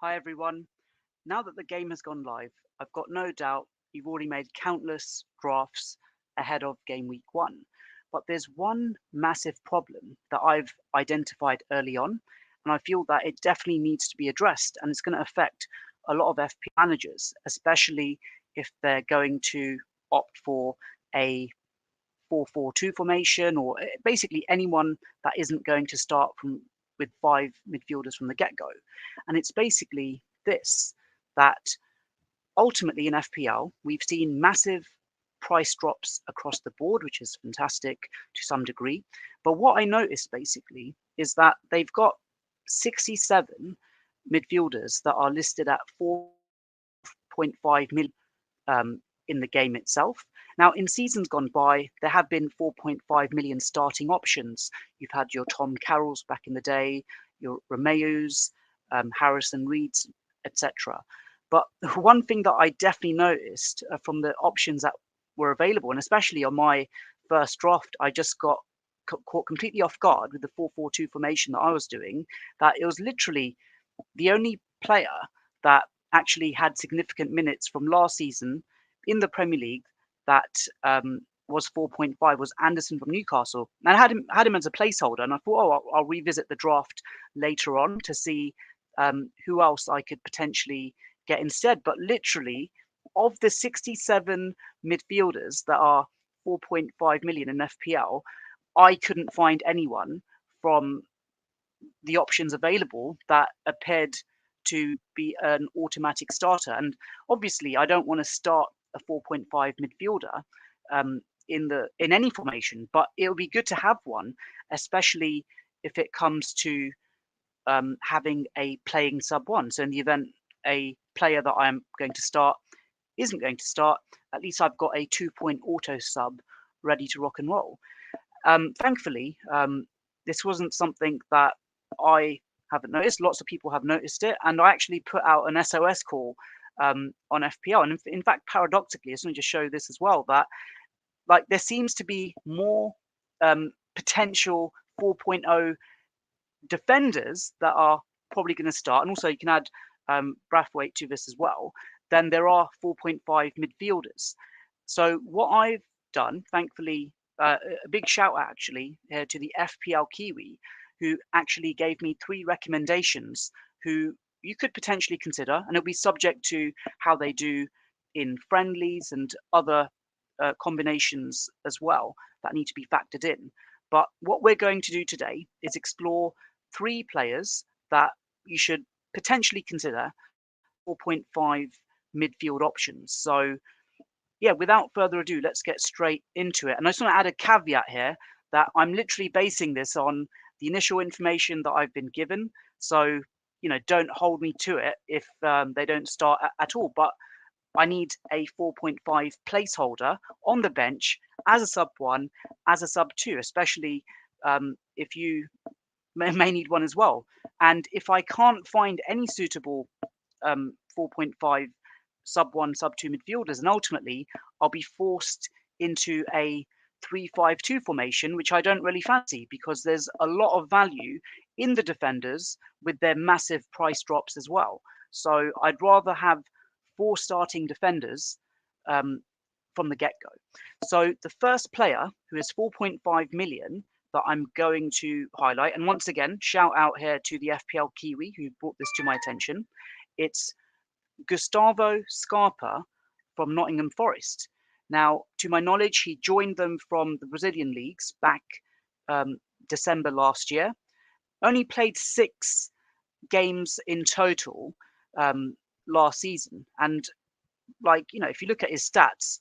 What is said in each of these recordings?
Hi everyone. Now that the game has gone live, I've got no doubt you've already made countless drafts ahead of game week 1. But there's one massive problem that I've identified early on, and I feel that it definitely needs to be addressed, and it's going to affect a lot of FP managers, especially if they're going to opt for a 4-4-2 formation, or basically anyone that isn't going to start from with 5 midfielders from the get-go. And it's basically this, that ultimately in FPL, we've seen massive price drops across the board, which is fantastic to some degree. But what I noticed basically is that they've got 67 midfielders that are listed at 4.5 million in the game itself. Now, in seasons gone by, there have been 4.5 million starting options. You've had your Tom Carrolls back in the day, your Romeo's, Harrison Reeds, etc. But one thing that I definitely noticed from the options that were available, and especially on my first draft, I just got caught completely off guard with the 4-4-2 formation that I was doing, that it was literally the only player that actually had significant minutes from last season in the Premier League that was 4.5 was Anderson from Newcastle. And I had him as a placeholder, and I thought, oh, I'll revisit the draft later on to see who else I could potentially get instead. But literally, of the 67 midfielders that are 4.5 million in FPL, I couldn't find anyone from the options available that appeared to be an automatic starter. And obviously, I don't want to start a 4.5 midfielder in any formation, but it would be good to have one, especially if it comes to having a playing sub one. So in the event a player that I'm going to start isn't going to start, at least I've got a 2-point auto sub ready to rock and roll. Thankfully, this wasn't something that I haven't noticed. Lots of people have noticed it, and I actually put out an SOS call on FPL. And in fact, paradoxically, I just want to show this as well, that like there seems to be more potential 4.0 defenders that are probably going to start, and also you can add Brathwaite to this as well, then there are 4.5 midfielders. So what I've done, thankfully, a big shout out actually to the FPL Kiwi, who actually gave me 3 recommendations who you could potentially consider, and it'll be subject to how they do in friendlies and other combinations as well that need to be factored in. But what we're going to do today is explore 3 players that you should potentially consider 4.5 midfield options. So yeah, without further ado, let's get straight into it. And I just want to add a caveat here that I'm literally basing this on the initial information that I've been given. So, you know, don't hold me to it if they don't start at all. But I need a 4.5 placeholder on the bench as a sub 1, as a sub 2, especially if you may need one as well. And if I can't find any suitable 4.5 sub 1, sub 2 midfielders, and ultimately I'll be forced into a 3-5-2 formation, which I don't really fancy because there's a lot of value in the defenders with their massive price drops as well. So I'd rather have 4 starting defenders from the get-go. So the first player, who is 4.5 million, that I'm going to highlight, and once again, shout out here to the FPL Kiwi who brought this to my attention. It's Gustavo Scarpa from Nottingham Forest. Now, to my knowledge, he joined them from the Brazilian leagues back December last year. Only played 6 games in total last season. And like, you know, if you look at his stats,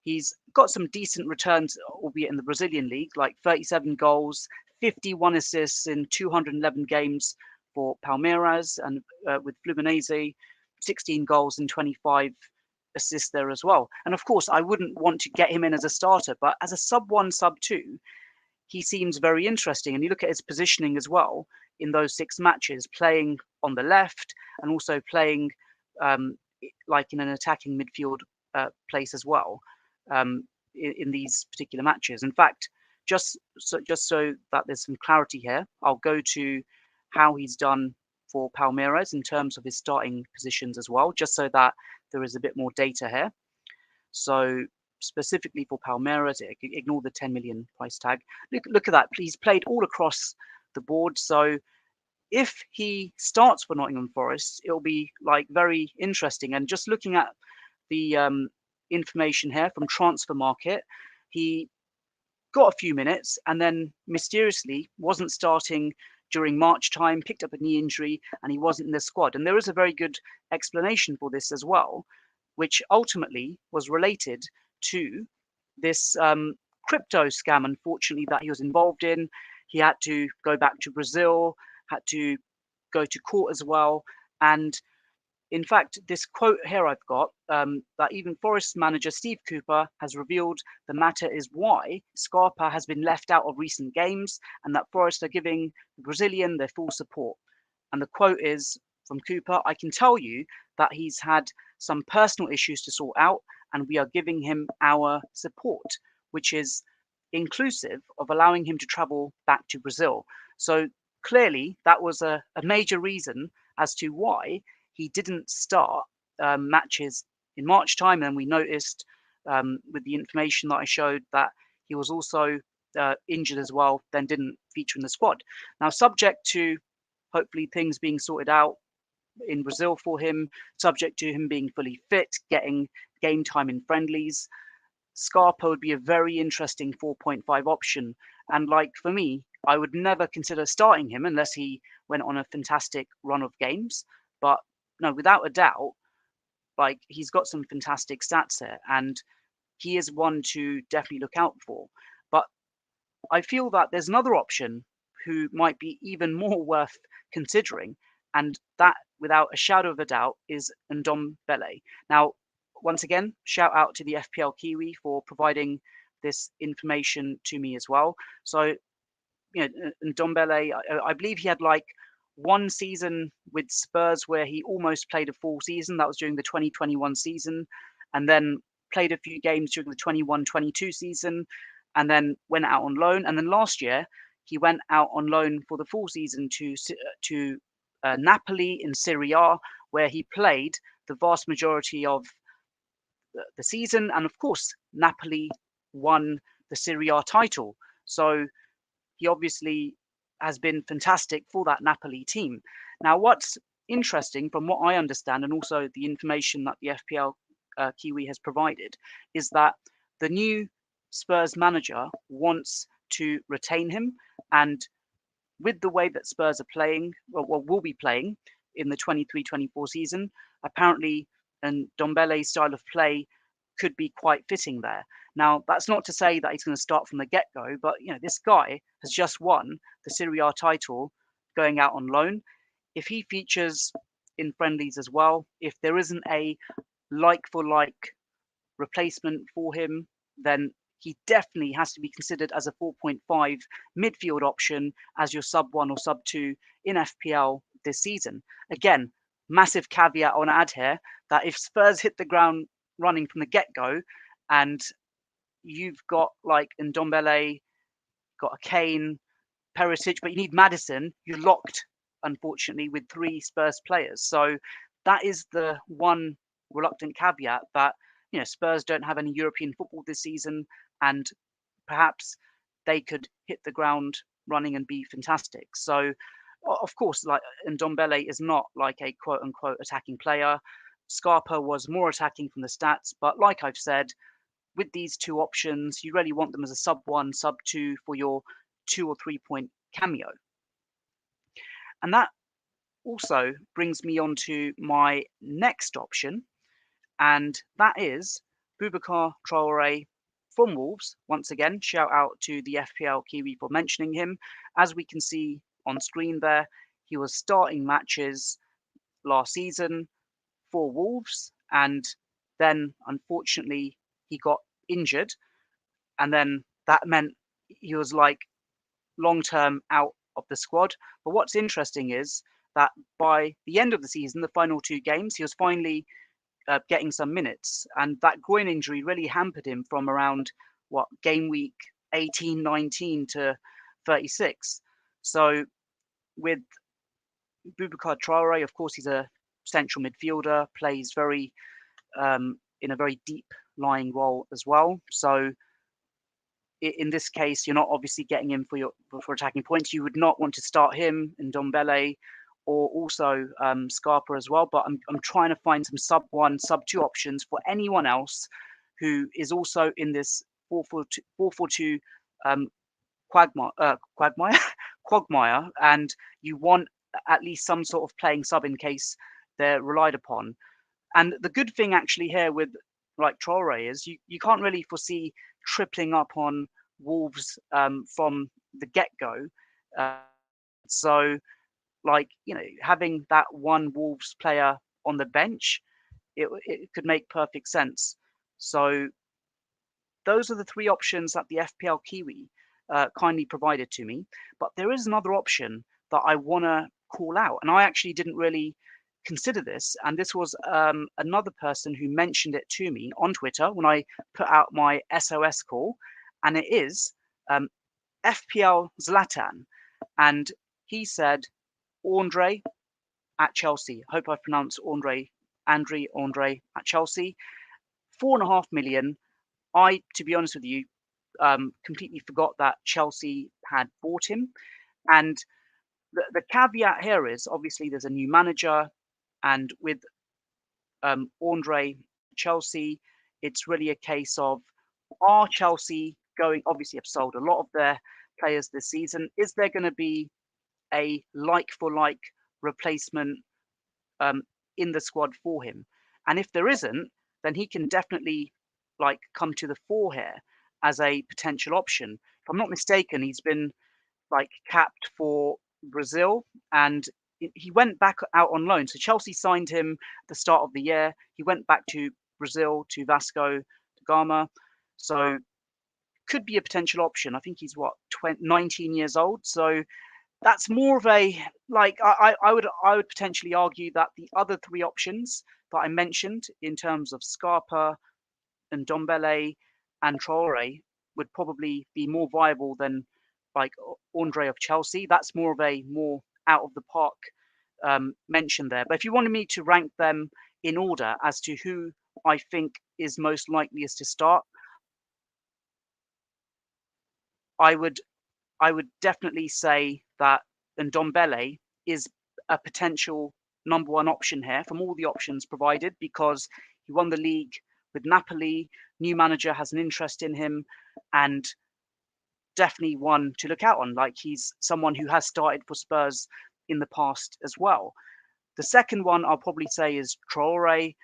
he's got some decent returns, albeit in the Brazilian league, like 37 goals, 51 assists in 211 games for Palmeiras, and with Fluminense, 16 goals and 25 assists there as well. And of course, I wouldn't want to get him in as a starter, but as a sub 1, sub 2, he seems very interesting. And you look at his positioning as well in those 6 matches, playing on the left and also playing like in an attacking midfield place as well in these particular matches. In fact, just so that there's some clarity here, I'll go to how he's done for Palmeiras in terms of his starting positions as well, just so that there is a bit more data here. So specifically for Palmeiras, ignore the 10 million price tag. Look at that. He's played all across the board. So if he starts for Nottingham Forest, it'll be like very interesting. And just looking at the information here from Transfermarkt, he got a few minutes and then mysteriously wasn't starting during March time, picked up a knee injury, and he wasn't in the squad. And there is a very good explanation for this as well, which ultimately was related to this crypto scam, unfortunately, that he was involved in. He had to go back to Brazil, had to go to court as well. And in fact, this quote here I've got, that even Forest manager Steve Cooper has revealed the matter is why Scarpa has been left out of recent games and that Forest are giving the Brazilian their full support. And the quote is from Cooper, "I can tell you that he's had some personal issues to sort out and we are giving him our support," which is inclusive of allowing him to travel back to Brazil. So clearly that was a major reason as to why he didn't start matches in March time. And we noticed with the information that I showed that he was also injured as well, then didn't feature in the squad. Now, subject to hopefully things being sorted out in Brazil for him, subject to him being fully fit, getting game time in friendlies, Scarpa would be a very interesting 4.5 option. And like for me, I would never consider starting him unless he went on a fantastic run of games. But no, without a doubt, like he's got some fantastic stats here, and he is one to definitely look out for. But I feel that there's another option who might be even more worth considering, and that, without a shadow of a doubt, is Ndombele. Now, once again, shout out to the FPL Kiwi for providing this information to me as well. So, you know, Ndombele, I believe he had like one season with Spurs where he almost played a full season. That was during the 2021 season, and then played a few games during the 21-22 season, and then went out on loan. And then last year, he went out on loan for the full season to Napoli in Serie A, where he played the vast majority of the season. And of course, Napoli won the Serie A title. So he obviously has been fantastic for that Napoli team. Now, what's interesting from what I understand, and also the information that the FPL Kiwi has provided, is that the new Spurs manager wants to retain him. And with the way that Spurs are playing, well, will be playing in the 23-24 season, apparently, and Ndombele's style of play could be quite fitting there. Now, that's not to say that he's going to start from the get-go, but you know, this guy has just won the Serie A title going out on loan. If he features in friendlies as well, if there isn't a like-for-like replacement for him, then he definitely has to be considered as a 4.5 midfield option as your sub 1 or sub 2 in FPL this season. Again, massive caveat on add here that if Spurs hit the ground running from the get-go and you've got like Ndombele, got a Kane, Perisic, but you need Maddison, you're locked, unfortunately, with 3 Spurs players. So that is the one reluctant caveat, that you know, Spurs don't have any European football this season, and perhaps they could hit the ground running and be fantastic. So, of course, like Ndombele is not like a quote-unquote attacking player. Scarpa was more attacking from the stats, but like I've said, with these two options, you really want them as a sub 1, sub 2 for your 2 or 3 point cameo. And that also brings me on to my next option, and that is Boubacar Traore from Wolves. Once again, shout out to the FPL Kiwi for mentioning him. As we can see on screen there, he was starting matches last season for Wolves, and then unfortunately he got injured, and then that meant he was like long-term out of the squad. But what's interesting is that by the end of the season, the final 2 games, he was finally getting some minutes, and that groin injury really hampered him from around game week 18, 19 to 36. So with Boubacar Traore, of course, he's a central midfielder, plays very in a very deep lying role as well. So in this case, you're not obviously getting him for attacking points. You would not want to start him and Ndombele, or also Scarpa as well. But I'm trying to find some sub 1, sub 2 options for anyone else who is also in this 4-4-2 quagmire, quagmire, and you want at least some sort of playing sub in case they're relied upon. And the good thing actually here with like Traore is you can't really foresee tripling up on Wolves from the get-go. Uh, so like, having that one Wolves player on the bench, it could make perfect sense. So those are the 3 options that the FPL Kiwi kindly provided to me. But there is another option that I want to call out, and I actually didn't really consider this. And this was another person who mentioned it to me on Twitter when I put out my SOS call, and it is FPL Zlatan. And he said Andre at Chelsea. Hope I pronounced Andre at Chelsea. 4.5 million. To be honest with you, completely forgot that Chelsea had bought him. And the caveat here is obviously there's a new manager, and with Andre Chelsea, it's really a case of, are Chelsea going, obviously have sold a lot of their players this season. Is there going to be a like for like replacement in the squad for him? And if there isn't, then he can definitely come to the fore here as a potential option. If I'm not mistaken, he's been capped for Brazil, and he went back out on loan. So Chelsea signed him at the start of the year. He went back to Brazil, to Vasco da Gama. So could be a potential option. I think he's 19 years old. So that's more of a I would potentially argue that the other 3 options that I mentioned in terms of Scarpa and Ndombele and Traore would probably be more viable than Andre of Chelsea. That's more of a more out of the park mention there. But if you wanted me to rank them in order as to who I think is most likeliest to start, I would definitely say that Ndombele is a potential number 1 option here from all the options provided, because he won the league with Napoli. New manager has an interest in him, and definitely one to look out on. He's someone who has started for Spurs in the past as well. The second one I'll probably say is Traore,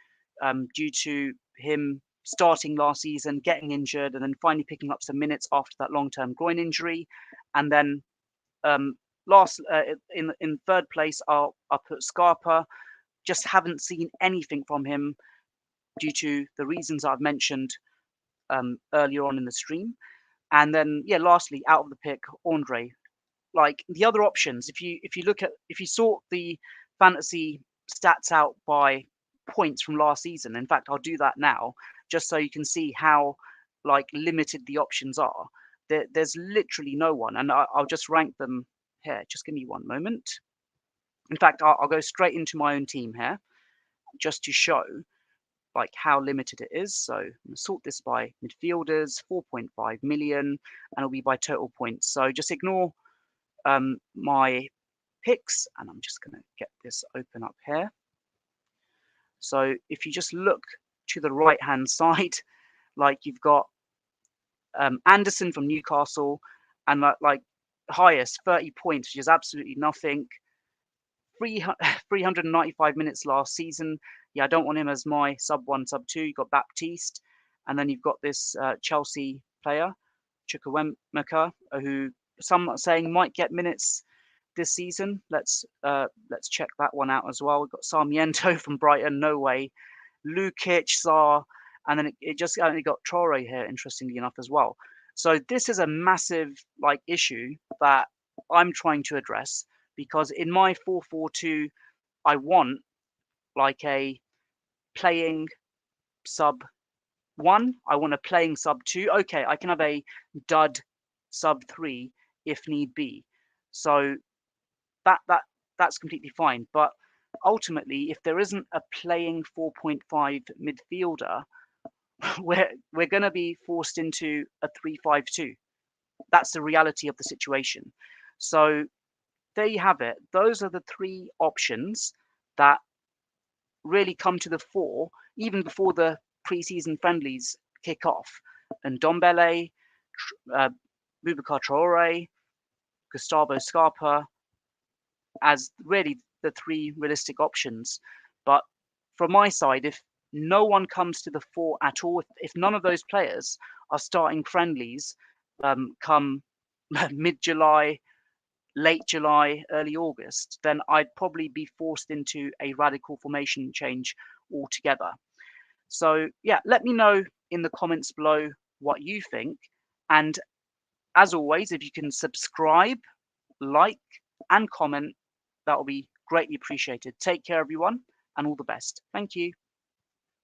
due to him starting last season, getting injured, and then finally picking up some minutes after that long-term groin injury. And then in third place, I'll put Scarpa. Just haven't seen anything from him due to the reasons I've mentioned earlier on in the stream. And then, lastly, out of the pick, Andre. The other options, if you sort the fantasy stats out by points from last season, in fact, I'll do that now, just so you can see how limited the options are. There's literally no one, and I'll just rank them here. Just give me one moment. In fact, I'll go straight into my own team here, just to show how limited it is. So I'm going to sort this by midfielders, 4.5 million, and it'll be by total points. So just ignore my picks, and I'm just going to get this open up here. So if you just look to the right hand side, you've got Anderson from Newcastle, and highest 30 points, which is absolutely nothing. 395 minutes last season. I don't want him as my sub 1, sub 2. You've got Baptiste, and then you've got this Chelsea player, Chukwuemeka, who some are saying might get minutes this season. Let's check that one out as well. We've got Sarmiento from Brighton, no way. Lukic, Sarr, and then it just only got Traore here, interestingly enough, as well. So this is a massive issue that I'm trying to address, because in my 4-4-2, I want a playing sub 1. I want a playing sub 2. Okay, I can have a dud sub 3 if need be. So that that's completely fine. But ultimately, if there isn't a playing 4.5 midfielder, we're going to be forced into a 3-5-2. That's the reality of the situation. So there you have it. Those are the three options that really come to the fore even before the pre-season friendlies kick off. And Ndombele, Boubacar Traore, Gustavo Scarpa as really the three realistic options. But from my side, if no one comes to the fore at all, if none of those players are starting friendlies come mid-July, late July, early August, then I'd probably be forced into a radical formation change altogether. So yeah, let me know in the comments below what you think. And as always, if you can subscribe, like, and comment, that will be greatly appreciated. Take care, everyone, and all the best. Thank you.